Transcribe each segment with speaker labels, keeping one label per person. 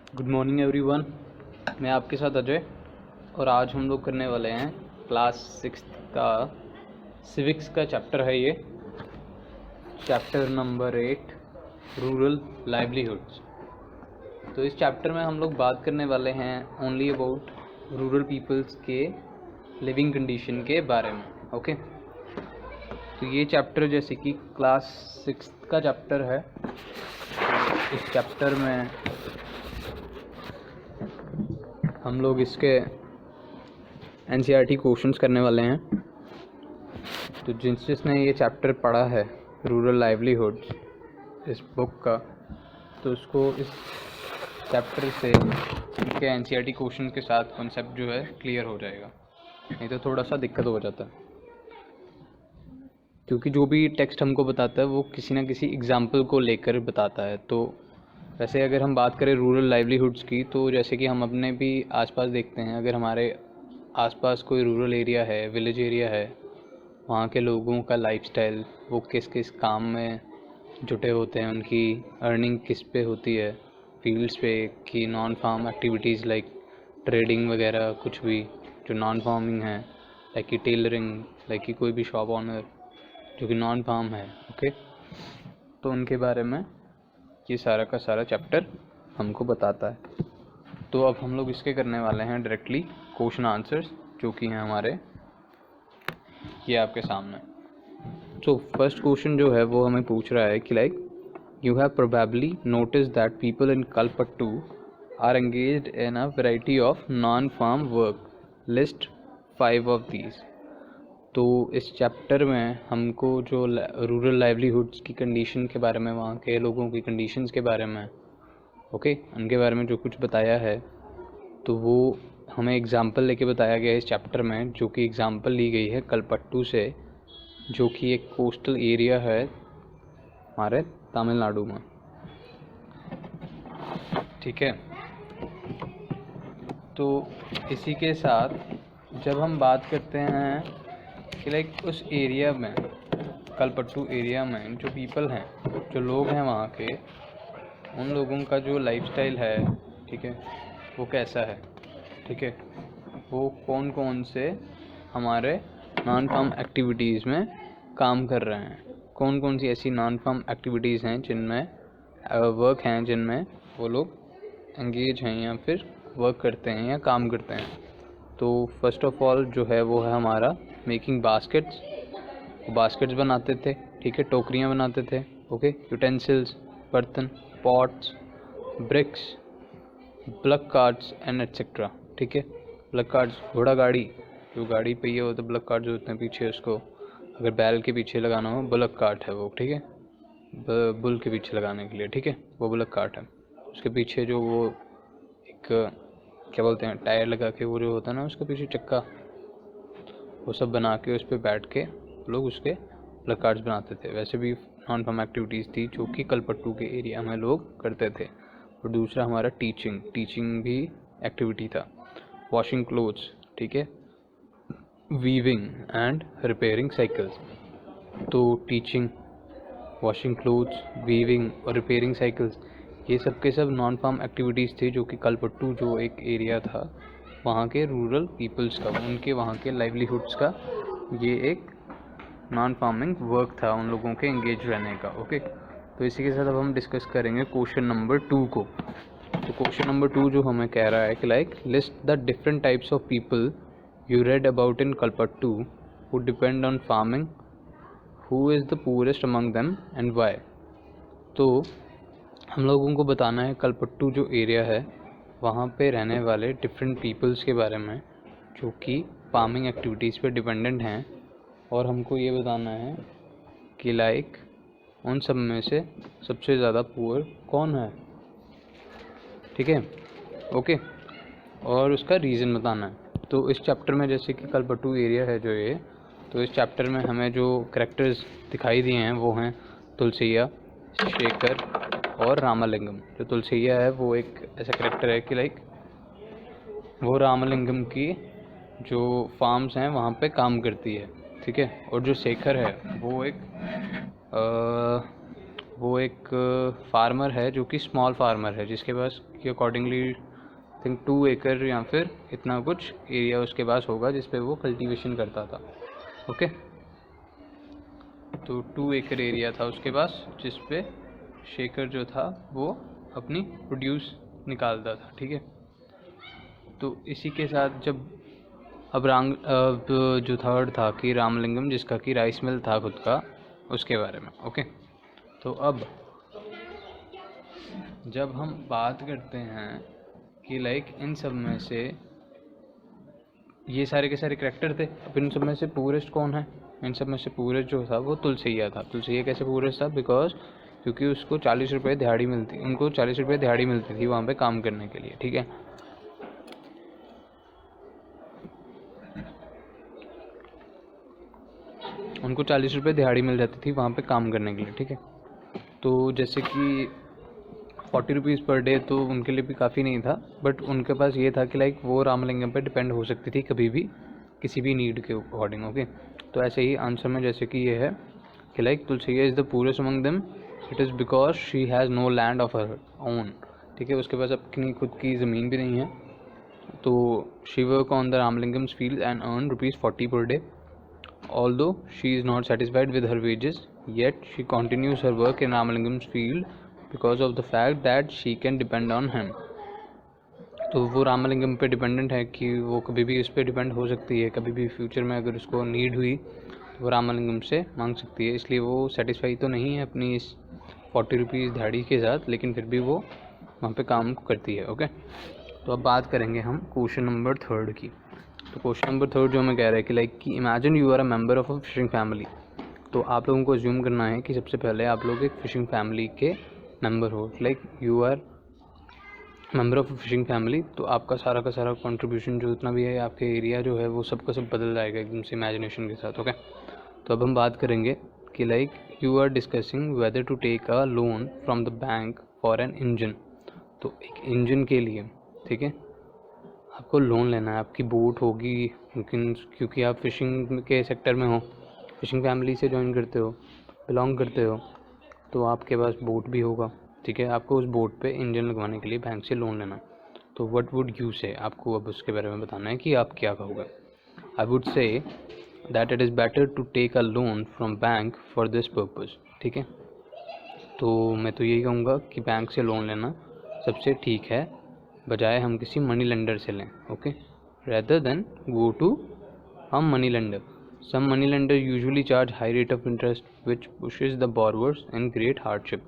Speaker 1: Good morning everyone. मैं आपके साथ अजय और आज हम लोग करने वाले हैं क्लास 6 का सिविक्स का चैप्टर है। ये चैप्टर नंबर 8 रूरल लाइवलीहुड्स। तो इस चैप्टर में हम लोग बात करने वाले हैं ओनली अबाउट रूरल पीपल्स के लिविंग कंडीशन के बारे में। ओके, तो ये चैप्टर जैसे कि क्लास 6 का चैप्टर है। इस चैप्टर में हम लोग इसके एनसीईआरटी क्वेश्चंस करने वाले हैं। तो जिसने ये चैप्टर पढ़ा है रूरल लाइवलीहुड्स इस बुक का, तो उसको इस चैप्टर से इसके एनसीईआरटी क्वेश्चन के साथ कॉन्सेप्ट जो है क्लियर हो जाएगा। नहीं तो थोड़ा सा दिक्कत हो जाता है, क्योंकि जो भी टेक्स्ट हमको बताता है वो किसी ना किसी एग्जाम्पल को लेकर बताता है। तो वैसे अगर हम बात करें रूरल लाइवलीहुड्स की, तो जैसे कि हम अपने भी आसपास देखते हैं, अगर हमारे आसपास कोई रूरल एरिया है, विलेज एरिया है, वहाँ के लोगों का लाइफस्टाइल, वो किस किस काम में जुटे होते हैं, उनकी अर्निंग किस पे होती है, फील्ड्स पे कि non farm activities like trading वगैरह, कुछ भी जो नॉन फार्मिंग है, लाइक कि टेलरिंग, लाइक कि कोई भी शॉप ऑनर जो कि नॉन फार्म है। ओके, तो उनके बारे में ये सारा का सारा चैप्टर हमको बताता है। तो अब हम लोग इसके करने वाले हैं डायरेक्टली क्वेश्चन आंसर्स, जो कि हैं हमारे ये आपके सामने। तो फर्स्ट क्वेश्चन जो है वो हमें पूछ रहा है कि like you have probably notice that people in Kalpattu are engaged in a variety of non farm work, list 5 of these. तो इस चैप्टर में हमको जो रूरल लाइवलीहुड्स की कंडीशन के बारे में, वहाँ के लोगों की कंडीशंस के बारे में, ओके, उनके बारे में जो कुछ बताया है, तो वो हमें एग्ज़ाम्पल लेके बताया गया है इस चैप्टर में, जो कि एग्ज़ाम्पल ली गई है कलपट्टू से, जो कि एक कोस्टल एरिया है हमारे तमिलनाडु में। ठीक है, तो इसी के साथ जब हम बात करते हैं कि लाइक उस एरिया में, कलपट्टू एरिया में जो पीपल हैं, जो लोग हैं वहाँ के, उन लोगों का जो लाइफस्टाइल है, ठीक है, वो कैसा है, ठीक है, वो कौन कौन से हमारे नॉन फार्म एक्टिविटीज़ में काम कर रहे हैं, कौन कौन सी ऐसी नॉन फार्म एक्टिविटीज़ हैं जिनमें वर्क हैं, जिनमें वो लोग एंगेज हैं या फिर वर्क करते हैं या काम करते हैं। तो फर्स्ट ऑफ ऑल जो है वो है हमारा मेकिंग बास्केट्स। वो बास्केट्स बनाते थे, ठीक है, टोकरियाँ बनाते थे, ओके, यूटेंसिल्स, बर्तन, pots, bricks, bullock carts and et cetera. ठीक है, ब्लक कार्ट्स घोड़ा गाड़ी, जो गाड़ी पहिए होते ब्लक कार्ट जो होते हैं पीछे, उसको अगर बैल के पीछे लगाना हो ब्लक कार्ट है वो, ठीक है, बुल के पीछे लगाने के लिए, ठीक है, वो ब्लक कार्ट है। उसके पीछे जो वो एक क्या बोलते हैं, टायर लगा के वो जो होता है ना, उसके पीछे चक्का, वो सब बना के उस पर बैठ के लोग उसके ब्लक कार्ड्स बनाते थे। वैसे भी नॉन फार्म एक्टिविटीज़ थी जो कि कलपट्टू के एरिया में लोग करते थे। और दूसरा हमारा टीचिंग भी एक्टिविटी था। वॉशिंग क्लोथ्स, ठीक है, वीविंग एंड रिपेयरिंग साइकिल्स। तो टीचिंग, वॉशिंग क्लोथ्स, वीविंग और रिपेयरिंग साइकिल्स, ये सब के सब नॉन फार्म एक्टिविटीज़ थी जो कि कलपट्टू जो एक एरिया था वहाँ के रूरल पीपल्स का, उनके वहाँ के लाइवलीहुड्स का, ये एक नॉन फार्मिंग वर्क था उन लोगों के एंगेज रहने का। ओके, तो इसी के साथ अब हम डिस्कस करेंगे क्वेश्चन नंबर 2 को। तो क्वेश्चन नंबर 2 जो हमें कह रहा है कि like list the different types of people you read about in Kalpattu who depend on farming, who is the poorest among them and why. तो हम लोगों को बताना है कलपट्टू जो एरिया है वहाँ पे रहने वाले डिफरेंट पीपल्स के बारे में जो कि फार्मिंग एक्टिविटीज़ पे डिपेंडेंट हैं, और हमको ये बताना है कि लाइक उन सब में से सबसे ज़्यादा पुअर कौन है। ठीक है, ओके, और उसका रीज़न बताना है। तो इस चैप्टर में जैसे कि कलपट्टू एरिया है जो ये, तो इस चैप्टर में हमें जो कैरेक्टर्स दिखाई दिए हैं वो हैं तुलसिया, शेखर और रामलिंगम। जो तुलसिया है वो एक ऐसा कैरेक्टर है कि लाइक वो रामलिंगम की जो फार्म्स हैं वहाँ पे काम करती है, ठीक है, और जो शेखर है वो एक वो एक फार्मर है जो कि स्मॉल फार्मर है, जिसके पास कि अकॉर्डिंगली थिंक 2 एकड़ या फिर इतना कुछ एरिया उसके पास होगा जिस पे वो कल्टीवेशन करता था। ओके, तो 2 एकड़ एरिया था उसके पास जिस पे शेखर जो था वो अपनी प्रोड्यूस निकालता था। ठीक है, तो इसी के साथ जब अब जो थर्ड था कि रामलिंगम, जिसका कि राइस मिल था खुद का, उसके बारे में। ओके, तो अब जब हम बात करते हैं कि लाइक इन सब में से ये सारे के सारे करैक्टर थे, अब इन सब में से पूरेस्ट कौन है? इन सब में से पूरेस्ट जो था वो तुलसैया था। तुलसैया कैसे पूरेस्ट था? बिकॉज क्योंकि उसको 40 रुपये दिहाड़ी मिलती, उनको 40 रुपये दिहाड़ी मिलती थी वहाँ पे काम करने के लिए। ठीक है, उनको 40 रुपये दिहाड़ी मिल जाती थी वहाँ पे काम करने के लिए। ठीक है, तो जैसे कि 40 रुपीज़ पर डे तो उनके लिए भी काफ़ी नहीं था, बट उनके पास ये था कि लाइक वो रामलिंगम पे डिपेंड हो सकती थी कभी भी किसी भी नीड के अकॉर्डिंग। ओके, तो ऐसे ही आंसर में जैसे कि ये है कि like Tulsaiya is the purest among them, it is because she has no land of her own. ठीक है, उसके पास अपनी खुद की ज़मीन भी नहीं है, तो she work on the Ramalingam's field and earn ₹40 per day. Although she is not satisfied with her wages, yet she continues her work in Ramalingam's field because of the fact that she can depend on him. तो वो रामलिंगम पे dependent है कि वो कभी भी उस पर डिपेंड हो सकती है, कभी भी फ्यूचर में अगर उसको नीड हुई तो वो रामलिंगम से मांग सकती है। इसलिए वो सेटिस्फाई तो नहीं है अपनी इस 40 रुपीज़ दिहाड़ी के साथ, लेकिन फिर भी वो वहाँ पे काम करती है। ओके, तो अब बात करेंगे हम क्वेश्चन नंबर 3 की। तो क्वेश्चन नंबर 3 जो हमें कह रहा है कि लाइक कि imagine you are a member of a fishing family. तो आप लोगों को अज्यूम करना है कि सबसे पहले आप लोग एक फिशिंग फैमिली के मेंबर हो, like you are member of a fishing family. तो आपका सारा का सारा कंट्रीब्यूशन जो इतना भी है आपके एरिया जो है वो सब का सब बदल जाएगा एकदम से इमेजिनेशन के साथ। ओके, तो अब हम बात करेंगे कि like you are discussing whether to take a loan from the bank for an engine. तो एक इंजन के लिए, ठीक है, आपको लोन लेना है। आपकी बोट होगी, लेकिन क्योंकि आप फिशिंग के सेक्टर में हो, फिशिंग फैमिली से ज्वाइन करते हो, बिलोंग करते हो, तो आपके पास बोट भी होगा। ठीक है, आपको उस बोट पे इंजन लगवाने के लिए बैंक से लोन लेना। तो व्हाट वुड यू से, आपको अब उसके बारे में बताना है कि आप क्या कहोगे। I would say that it is better to take a loan from bank for this purpose. ठीक है, तो मैं तो यही कहूँगा कि बैंक से लोन लेना सबसे ठीक है, बजाय हम किसी मनी लेंडर से लें। Okay, rather than go to a money lender. Some money lender usually charge high rate of interest which pushes the borrowers in great hardship.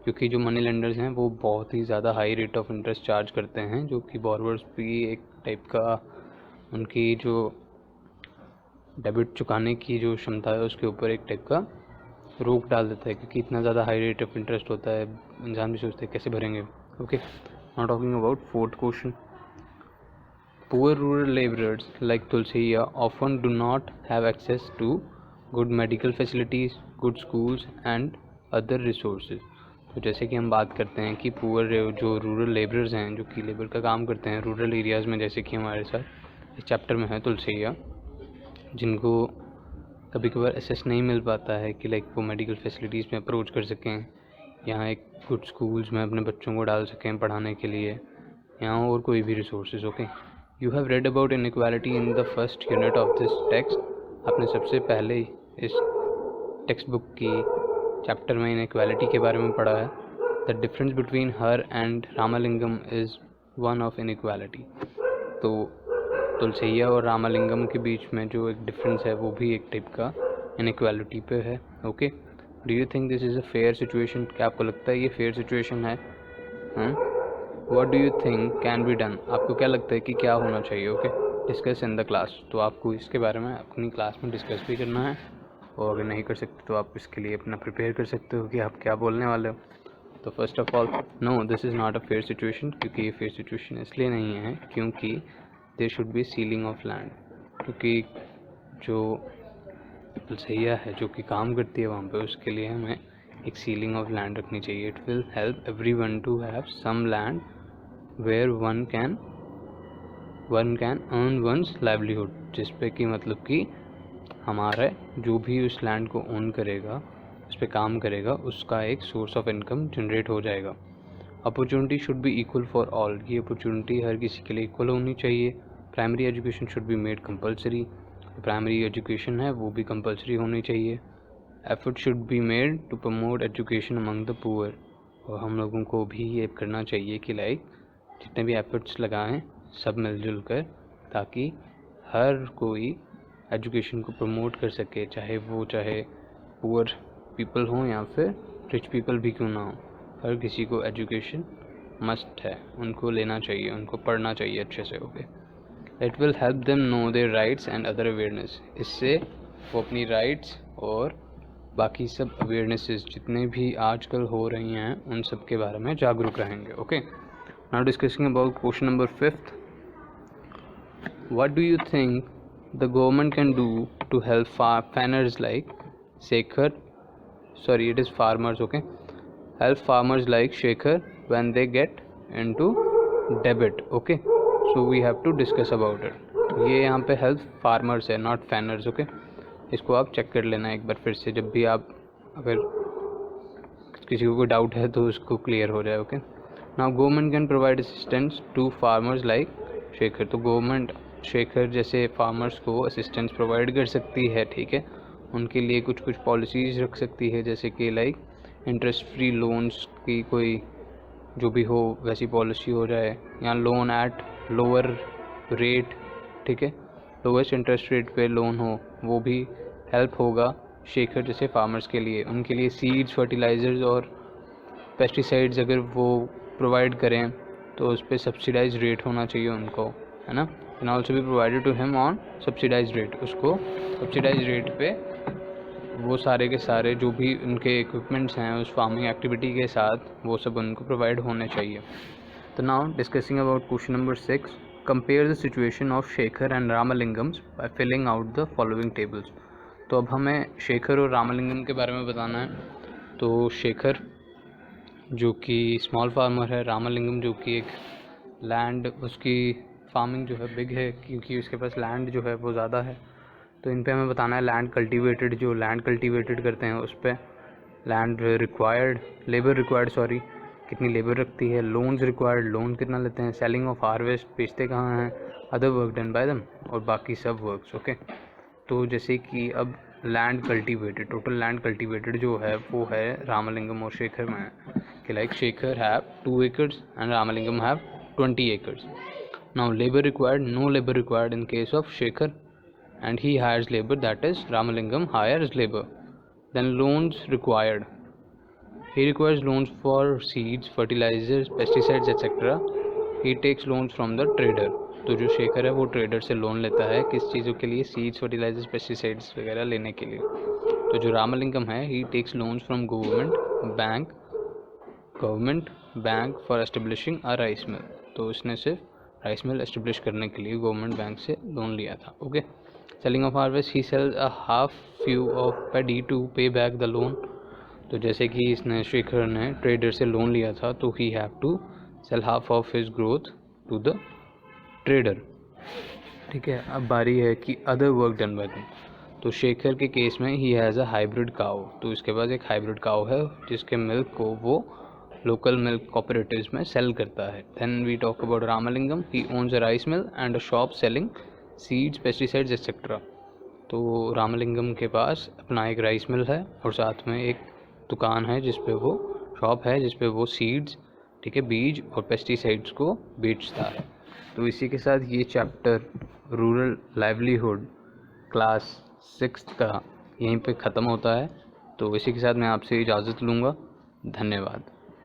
Speaker 1: क्योंकि जो मनी लेंडर्स हैं वो बहुत ही ज़्यादा high rate of interest charge करते हैं, जो कि बॉरवर्स भी एक टाइप का उनकी जो डेबिट चुकाने की जो क्षमता है उसके ऊपर एक टाइप का रोक डाल देता है, क्योंकि इतना ज़्यादा हाई रेट ऑफ इंटरेस्ट होता है, इंसान भी सोचते हैं कैसे भरेंगे। Okay, now talking about 4th question. Poor rural laborers like Tulsiya often do not have access to good medical facilities, good schools and other resources. तो जैसे कि हम बात करते हैं कि पुअर जो रूरल लेबरर्स हैं, जो कि लेबर का काम करते हैं रूरल एरियाज़ में, जैसे कि हमारे साथ इस चैप्टर में है तुलसिया, जिनको कभी कभार एसेस नहीं मिल पाता है कि लाइक वो मेडिकल फैसिलिटीज़ में अप्रोच कर सकें, यहाँ एक गुड स्कूल्स में अपने बच्चों को डाल सकें पढ़ाने के लिए, यहाँ और कोई भी resources. Okay, you have read about inequality in the first unit of this text. आपने सबसे पहले इस टेक्स्ट बुक की चैप्टर में इनइक्वालिटी के बारे में पढ़ा है। The difference between her and Ramalingam is one of inequality. तो तुलसिया और रामालिंगम के बीच में जो एक डिफरेंस है वो भी एक टाइप का इनइक्वालिटी पे है। Okay, do you think this is a fair situation? क्या आपको लगता है ये फेयर सिचुएशन है? What do you think can be done? आपको क्या लगता है कि क्या होना चाहिए? Okay, discuss in the class. तो आपको इसके बारे में अपनी क्लास में डिस्कस भी करना है, और अगर नहीं कर सकते तो आप इसके लिए अपना प्रिपेयर कर सकते हो कि आप क्या बोलने वाले हो। तो first of all, no this is not a fair situation, क्योंकि ये फेयर सिचुएशन इसलिए नहीं है क्योंकि there should be ceiling of land. क्योंकि जो तुलसिया है जो कि काम करती है वहाँ पे, उसके लिए हमें एक सीलिंग ऑफ लैंड रखनी चाहिए। It will help everyone to have some land where one can earn one's livelihood, जिस पे कि मतलब कि हमारे जो भी उस लैंड को ओन करेगा उस पर काम करेगा उसका एक सोर्स ऑफ इनकम जनरेट हो जाएगा। Opportunity should be equal for all, ये अपॉर्चुनिटी हर किसी के लिए इक्वल होनी चाहिए। Primary education should be made compulsory, primary education है वो भी कंपलसरी होनी चाहिए। Effort should be made to promote education among the poor, और हम लोगों को भी ये करना चाहिए कि लाइक जितने भी एफर्ट्स लगाएं सब मिलजुल कर, ताकि हर कोई एजुकेशन को प्रमोट कर सके, चाहे पुअर पीपल हों या फिर रिच पीपल भी क्यों ना हो। हर किसी को एजुकेशन मस्ट है, उनको लेना चाहिए, उनको पढ़ना चाहिए अच्छे से। Okay, it will help them know their rights and other awareness, इससे वो अपनी राइट्स और बाकी सब अवेयरनेसेस जितने भी आजकल हो रही हैं उन सब के बारे में जागरूक रहेंगे। Okay, now discussing about question number 5th, what do you think the government can do to help farmers like Shekhar, sorry it is farmers, okay, help farmers like Shekhar when they get into debt। okay, so we have to discuss about it। ये यहाँ पे help farmers है, not फैनर्स। Okay, इसको आप check कर लेना एक बार फिर से, जब भी आप अगर किसी को कोई डाउट है तो उसको क्लियर हो जाए। Okay, now government can provide assistance to farmers like Shekhar, तो गवर्नमेंट शेखर जैसे फार्मर्स को असिस्टेंस प्रोवाइड कर सकती है। ठीक है, उनके लिए कुछ पॉलिसीज़ रख सकती है, जैसे कि लाइक इंटरेस्ट फ्री लोन्स की कोई जो भी हो वैसी पॉलिसी हो जाए, या लोन एट लोअर रेट, ठीक है, लोवेस्ट इंटरेस्ट रेट पे लोन हो, वो भी हेल्प होगा शेखर जैसे फार्मर्स के लिए। उनके लिए सीड्स, फर्टिलाइज़र्स और पेस्टिसाइड्स अगर वो प्रोवाइड करें तो उस पर सब्सिडाइज रेट होना चाहिए उनको, है ना। कैन ऑल्सो भी provided to him on subsidized rate, उसको सब्सिडाइज रेट पे वो सारे के सारे जो भी उनके इक्विपमेंट्स हैं उस फार्मिंग एक्टिविटी के साथ वो सब उनको प्रोवाइड होने चाहिए। तो now discussing about question number 6, compare the situation of Shekhar and Ramalingam's by filling out the following tables. तो अब हमें शेखर और रामलिंगम के बारे में बताना है। तो शेखर जो कि स्मॉल फार्मर है, रामलिंगम जो कि एक लैंड, उसकी फार्मिंग जो है बिग है क्योंकि उसके पास लैंड जो है वो ज़्यादा है। तो इन पे हमें बताना है लैंड कल्टीवेटेड, जो लैंड कल्टीवेटेड करते हैं उस पर land required, labour required sorry, कितनी लेबर रखती है, लोन्स रिक्वायर्ड, लोन कितना लेते हैं, सेलिंग ऑफ हार्वेस्ट, बेचते कहाँ हैं, other work done by them, और बाकी सब वर्क्स। ओके, तो जैसे कि अब land cultivated, total land cultivated जो है वो है रामलिंगम और शेखर में कि like Shekhar have 2 acres and Ramalingam have 20 acres। Now labour required, no labour required in case of Shekhar and he hires labor, that is Ramalingam hires labor। Then loans required, he requires loans for seeds, fertilizers, pesticides etc। he takes loans from the trader। तो जो शेखर है वो trader से loan लेता है किस चीज़ों के लिए, सीड्स, फर्टिलाइजर्स, पेस्टिसाइड्स वगैरह लेने के लिए। तो जो रामलिंगम है he takes loans from government bank for establishing a rice मिल। तो उसने सिर्फ राइस मिल एस्टेब्लिश करने के लिए गवर्नमेंट बैंक से लोन लिया था। Okay, selling of harvest, he sells a half few of paddy to pay back the loan. तो जैसे कि इसने शेखर ने ट्रेडर से लोन लिया था तो he have to sell half of his growth to the trader. ठीक है, अब बारी है कि other work done by them. तो शेखर के केस में he has a hybrid cow, तो इसके पास एक हाइब्रिड काउ है जिसके मिल्क को वो लोकल मिल्क कोऑपरेटिव्स में सेल करता है। Then we talk about Ramalingam, he owns a rice mill and a shop selling seeds, pesticides et cetera. तो रामलिंगम के पास अपना एक राइस मिल है और साथ में एक दुकान है जिस पे वो शॉप है जिस पे वो सीड्स, ठीक है, बीज और पेस्टिसाइड्स को बेचता है। तो इसी के साथ ये चैप्टर रूरल लाइवलीहुड क्लास 6 का यहीं पे ख़त्म होता है। तो इसी के साथ मैं आपसे इजाज़त लूँगा। धन्यवाद।